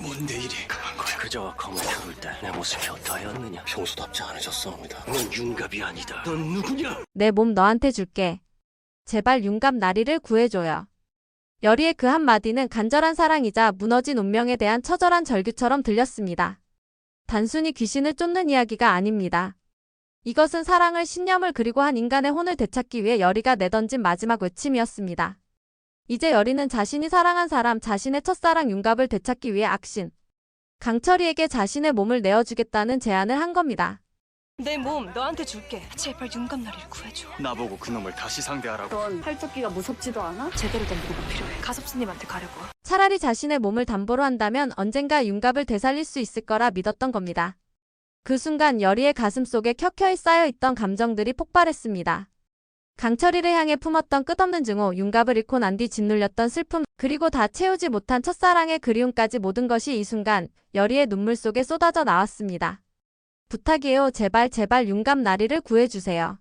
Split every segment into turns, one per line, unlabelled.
뭔데 이리 강한 거야?
그저와 검을 다룰 때 내 모습이 어떠하였느냐?
평소답지 않으셨사옵니다.
넌 융갑이 아니다. 넌 누구냐?
내 몸 너한테 줄게. 제발 융갑 나리를 구해줘요. 여리의 그 한마디는 간절한 사랑이자 무너진 운명에 대한 처절한 절규처럼 들렸습니다. 단순히 귀신을 쫓는 이야기가 아닙니다. 이것은 사랑을, 신념을 그리고 한 인간의 혼을 되찾기 위해 여리가 내던진 마지막 외침이었습니다. 이제 여리는 자신이 사랑한 사람, 자신의 첫사랑 융갑을 되찾기 위해 악신, 강철이에게 자신의 몸을 내어주겠다는 제안을 한 겁니다.
내 몸 너한테 줄게. 제발 융갑나리를 구해줘.
나보고 그놈을 다시 상대하라고.
넌 팔토끼가 무섭지도 않아?
제대로 된 보고가 필요해. 가섭스님한테 가려고.
차라리 자신의 몸을 담보로 한다면 언젠가 융갑을 되살릴 수 있을 거라 믿었던 겁니다. 그 순간 여리의 가슴 속에 켜켜이 쌓여있던 감정들이 폭발했습니다. 강철이를 향해 품었던 끝없는 증오, 융갑을 잃고 난 뒤 짓눌렸던 슬픔, 그리고 다 채우지 못한 첫사랑의 그리움까지 모든 것이 이 순간 여리의 눈물 속에 쏟아져 나왔습니다. 부탁이에요. 제발 융갑 나리를 구해주세요.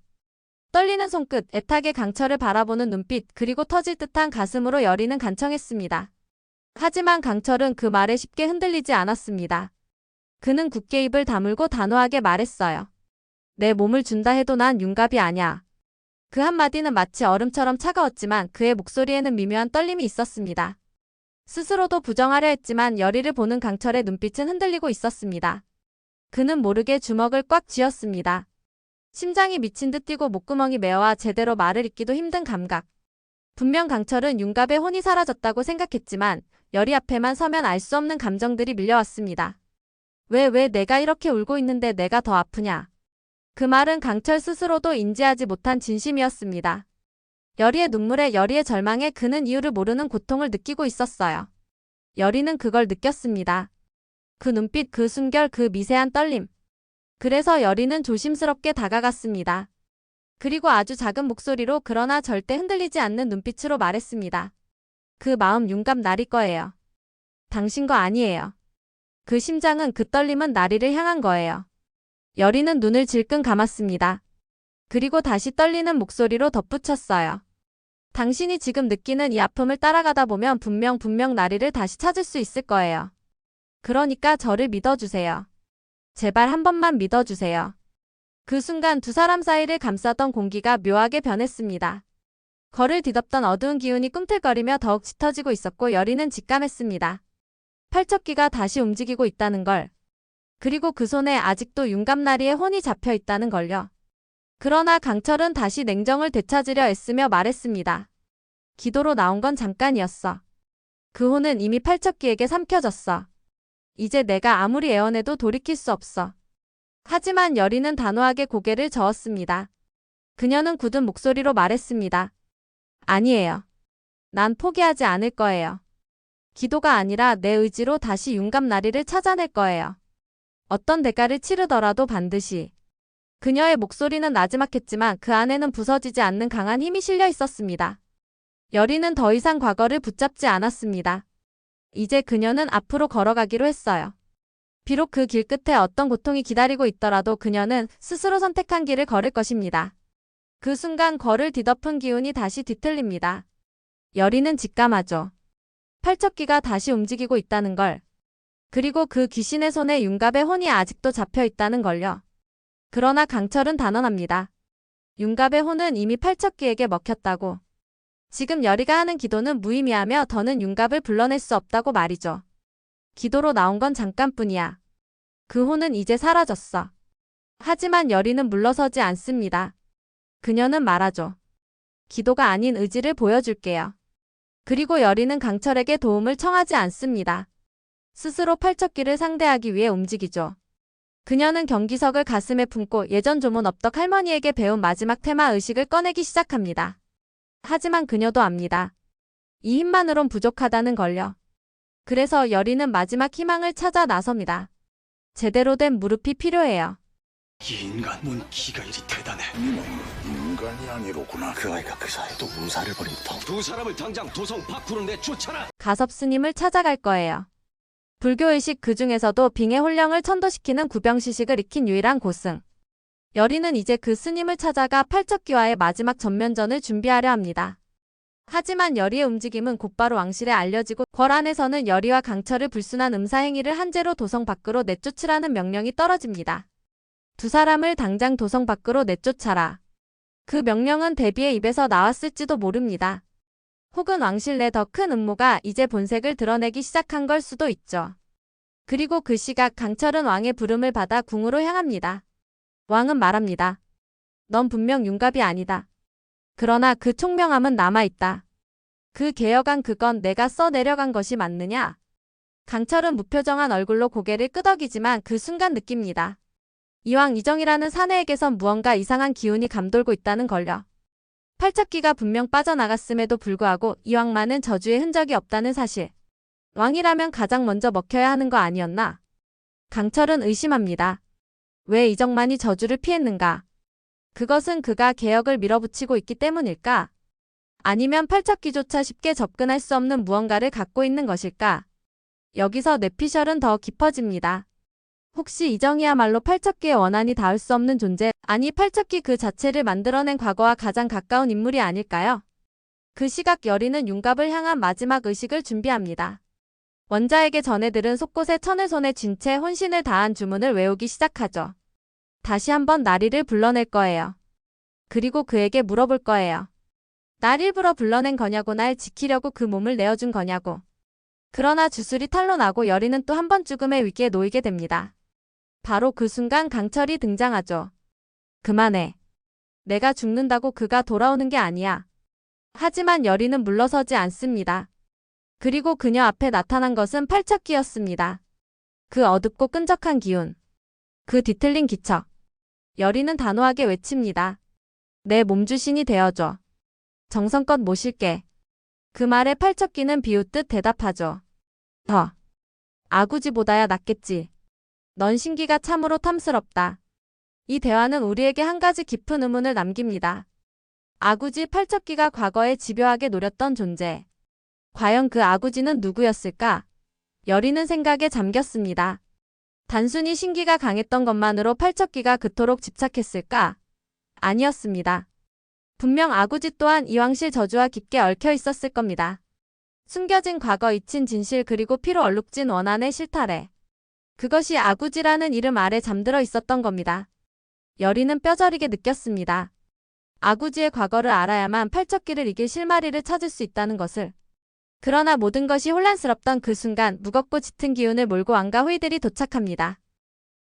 떨리는 손끝, 애타게 강철을 바라보는 눈빛, 그리고 터질 듯한 가슴으로 여리는 간청했습니다. 하지만 강철은 그 말에 쉽게 흔들리지 않았습니다. 그는 굳게 입을 다물고 단호하게 말했어요. 내 몸을 준다 해도 난 융갑이 아냐. 그 한마디는 마치 얼음처럼 차가웠지만 그의 목소리에는 미묘한 떨림이 있었습니다. 스스로도 부정하려 했지만 여리를 보는 강철의 눈빛은 흔들리고 있었습니다. 그는 모르게 주먹을 꽉 쥐었습니다. 심장이 미친 듯 뛰고 목구멍이 메어와 제대로 말을 잇기도 힘든 감각. 분명 강철은 융갑의 혼이 사라졌다고 생각했지만 여리 앞에만 서면 알 수 없는 감정들이 밀려왔습니다. 왜 내가 이렇게 울고 있는데 내가 더 아프냐. 그 말은 강철 스스로도 인지하지 못한 진심이었습니다. 여리의 눈물에, 여리의 절망에 그는 이유를 모르는 고통을 느끼고 있었어요. 여리는 그걸 느꼈습니다. 그 눈빛, 그 숨결, 그 미세한 떨림. 그래서 여리는 조심스럽게 다가갔습니다. 그리고 아주 작은 목소리로, 그러나 절대 흔들리지 않는 눈빛으로 말했습니다. 그 마음 융갑 나리 거예요. 당신 거 아니에요. 그 심장은, 그 떨림은 나리를 향한 거예요. 여리는 눈을 질끈 감았습니다. 그리고 다시 떨리는 목소리로 덧붙였어요. 당신이 지금 느끼는 이 아픔을 따라가다 보면 분명 나리를 다시 찾을 수 있을 거예요. 그러니까 저를 믿어주세요. 제발 한 번만 믿어주세요. 그 순간 두 사람 사이를 감싸던 공기가 묘하게 변했습니다. 거를 뒤덮던 어두운 기운이 꿈틀거리며 더욱 짙어지고 있었고 여리는 직감했습니다. 팔척기가 다시 움직이고 있다는 걸. 그리고 그 손에 아직도 융갑나리의 혼이 잡혀 있다는 걸요. 그러나 강철은 다시 냉정을 되찾으려 애쓰며 말했습니다. 기도로 나온 건 잠깐이었어. 그 혼은 이미 팔척기에게 삼켜졌어. 이제 내가 아무리 애원해도 돌이킬 수 없어. 하지만 여리는 단호하게 고개를 저었습니다. 그녀는 굳은 목소리로 말했습니다. 아니에요. 난 포기하지 않을 거예요. 기도가 아니라 내 의지로 다시 융갑나리를 찾아낼 거예요. 어떤 대가를 치르더라도 반드시. 그녀의 목소리는 나지막했지만 그 안에는 부서지지 않는 강한 힘이 실려 있었습니다. 여리는 더 이상 과거를 붙잡지 않았습니다. 이제 그녀는 앞으로 걸어가기로 했어요. 비록 그 길 끝에 어떤 고통이 기다리고 있더라도 그녀는 스스로 선택한 길을 걸을 것입니다. 그 순간 거를 뒤덮은 기운이 다시 뒤틀립니다. 여리는 직감하죠. 팔척기가 다시 움직이고 있다는 걸. 그리고 그 귀신의 손에 융갑의 혼이 아직도 잡혀 있다는 걸요. 그러나 강철은 단언합니다. 융갑의 혼은 이미 팔척기에게 먹혔다고. 지금 여리가 하는 기도는 무의미하며 더는 융갑을 불러낼 수 없다고 말이죠. 기도로 나온 건 잠깐뿐이야. 그 혼은 이제 사라졌어. 하지만 여리는 물러서지 않습니다. 그녀는 말하죠. 기도가 아닌 의지를 보여줄게요. 그리고 여리는 강철에게 도움을 청하지 않습니다. 스스로 팔척기를 상대하기 위해 움직이죠. 그녀는 경기석을 가슴에 품고 예전 조문 업덕 할머니에게 배운 마지막 테마 의식을 꺼내기 시작합니다. 하지만 그녀도 압니다. 이 힘만으론 부족하다는 걸요. 그래서 여리는 마지막 희망을 찾아 나섭니다. 제대로 된 무릎이 필요해요.
이 인간, 뭔 기가 이리 대단해.
이놈은 인간이 아니로구나.
그 아이가 그 사이에 또 문사를 벌인다.
두 사람을 당장 도성 밖으로 내쫓아라.
가섭스님을 찾아갈 거예요. 불교의식 그 중에서도 빙의 혼령을 천도시키는 구병시식을 익힌 유일한 고승. 여리는 이제 그 스님을 찾아가 팔척기와의 마지막 전면전을 준비하려 합니다. 하지만 여리의 움직임은 곧바로 왕실에 알려지고 궐 안에서는 여리와 강철을 불순한 음사행위를 한죄로 도성 밖으로 내쫓으라는 명령이 떨어집니다. 두 사람을 당장 도성 밖으로 내쫓아라. 그 명령은 대비의 입에서 나왔을지도 모릅니다. 혹은 왕실 내 더 큰 음모가 이제 본색을 드러내기 시작한 걸 수도 있죠. 그리고 그 시각 강철은 왕의 부름을 받아 궁으로 향합니다. 왕은 말합니다. 넌 분명 윤갑이 아니다. 그러나 그 총명함은 남아있다. 그 개혁안 그건 내가 써내려간 것이 맞느냐? 강철은 무표정한 얼굴로 고개를 끄덕이지만 그 순간 느낍니다. 이왕 이정이라는 사내에게선 무언가 이상한 기운이 감돌고 있다는 걸요. 팔척기가 분명 빠져나갔음에도 불구하고 이왕만은 저주의 흔적이 없다는 사실. 왕이라면 가장 먼저 먹혀야 하는 거 아니었나? 강철은 의심합니다. 왜 이정만이 저주를 피했는가? 그것은 그가 개혁을 밀어붙이고 있기 때문일까? 아니면 팔척기조차 쉽게 접근할 수 없는 무언가를 갖고 있는 것일까? 여기서 뇌피셜은 더 깊어집니다. 혹시 이정이야말로 팔척기의 원한이 닿을 수 없는 존재, 아니 팔척기 그 자체를 만들어낸 과거와 가장 가까운 인물이 아닐까요? 그 시각 여리는 윤갑을 향한 마지막 의식을 준비합니다. 원자에게 전해들은 속곳에 천을 손에 쥔 채 혼신을 다한 주문을 외우기 시작하죠. 다시 한번 나리를 불러낼 거예요. 그리고 그에게 물어볼 거예요. 날 일부러 불러낸 거냐고, 날 지키려고 그 몸을 내어준 거냐고. 그러나 주술이 탄로나고 여리는 또 한 번 죽음의 위기에 놓이게 됩니다. 바로 그 순간 강철이 등장하죠. 그만해. 내가 죽는다고 그가 돌아오는 게 아니야. 하지만 여리는 물러서지 않습니다. 그리고 그녀 앞에 나타난 것은 팔척기였습니다. 그 어둡고 끈적한 기운. 그 뒤틀린 기척. 여리는 단호하게 외칩니다. 내 몸주신이 되어줘. 정성껏 모실게. 그 말에 팔척기는 비웃듯 대답하죠. 아구지보다야 낫겠지. 넌 신기가 참으로 탐스럽다. 이 대화는 우리에게 한 가지 깊은 의문을 남깁니다. 아구지 팔척기가 과거에 집요하게 노렸던 존재. 과연 그 아구지는 누구였을까? 여리는 생각에 잠겼습니다. 단순히 신기가 강했던 것만으로 팔척기가 그토록 집착했을까? 아니었습니다. 분명 아구지 또한 이왕실 저주와 깊게 얽혀 있었을 겁니다. 숨겨진 과거, 잊힌 진실, 그리고 피로 얼룩진 원한의 실타래. 그것이 아구지라는 이름 아래 잠들어 있었던 겁니다. 여리는 뼈저리게 느꼈습니다. 아구지의 과거를 알아야만 팔척기를 이길 실마리를 찾을 수 있다는 것을. 그러나 모든 것이 혼란스럽던 그 순간 무겁고 짙은 기운을 몰고 왕과 후이들이 도착합니다.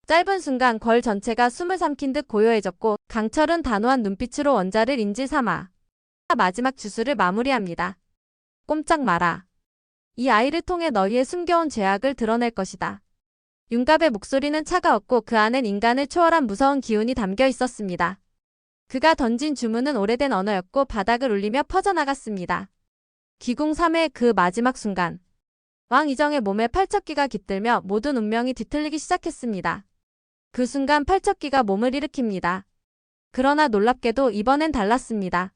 짧은 순간 궐 전체가 숨을 삼킨 듯 고요해졌고 강철은 단호한 눈빛으로 원자를 인질 삼아 마지막 주술을 마무리합니다. 꼼짝 마라. 이 아이를 통해 너희의 숨겨온 죄악을 드러낼 것이다. 윤갑의 목소리는 차가웠고 그 안엔 인간을 초월한 무서운 기운이 담겨 있었습니다. 그가 던진 주문은 오래된 언어였고 바닥을 울리며 퍼져나갔습니다. 기궁 3회 그 마지막 순간. 왕 이정의 몸에 팔척기가 깃들며 모든 운명이 뒤틀리기 시작했습니다. 그 순간 팔척기가 몸을 일으킵니다. 그러나 놀랍게도 이번엔 달랐습니다.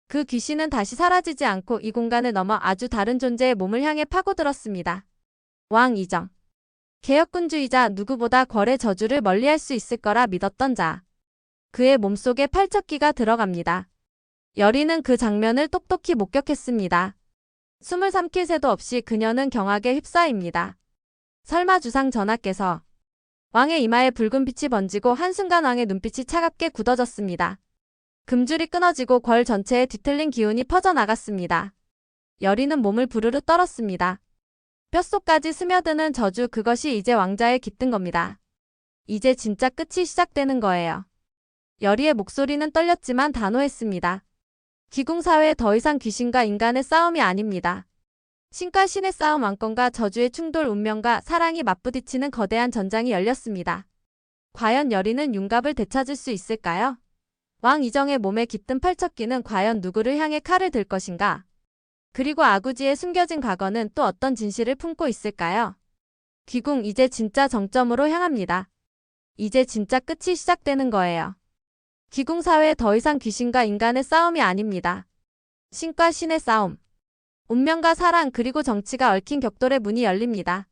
그 귀신은 다시 사라지지 않고 이 공간을 넘어 아주 다른 존재의 몸을 향해 파고들었습니다. 왕 이정. 개혁군주이자 누구보다 궐의 저주를 멀리할 수 있을 거라 믿었던 자. 그의 몸속에 팔척기가 들어갑니다. 여리는 그 장면을 똑똑히 목격했습니다. 숨을 삼킬 새도 없이 그녀는 경악에 휩싸입니다. 설마 주상 전하께서. 왕의 이마에 붉은 빛이 번지고 한순간 왕의 눈빛이 차갑게 굳어졌습니다. 금줄이 끊어지고 궐 전체에 뒤틀린 기운이 퍼져나갔습니다. 여리는 몸을 부르르 떨었습니다. 뼛속까지 스며드는 저주, 그것이 이제 왕자에 깃든 겁니다. 이제 진짜 끝이 시작되는 거예요. 여리의 목소리는 떨렸지만 단호했습니다. 기궁사회에 더 이상 귀신과 인간의 싸움이 아닙니다. 신과 신의 싸움, 왕권과 저주의 충돌, 운명과 사랑이 맞부딪히는 거대한 전장이 열렸습니다. 과연 여리는 윤갑을 되찾을 수 있을까요? 왕 이정의 몸에 깃든 팔척기는 과연 누구를 향해 칼을 들 것인가? 그리고 아구지의 숨겨진 과거는 또 어떤 진실을 품고 있을까요? 기궁, 이제 진짜 정점으로 향합니다. 이제 진짜 끝이 시작되는 거예요. 기궁사회에 더 이상 귀신과 인간의 싸움이 아닙니다. 신과 신의 싸움. 운명과 사랑, 그리고 정치가 얽힌 격돌의 문이 열립니다.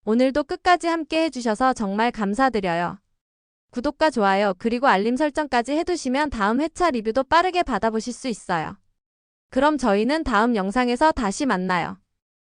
오늘도 끝까지 함께 해주셔서 정말 감사드려요. 구독과 좋아요 그리고 알림 설정까지 해두시면 다음 회차 리뷰도 빠르게 받아보실 수 있어요. 그럼 저희는 다음 영상에서 다시 만나요.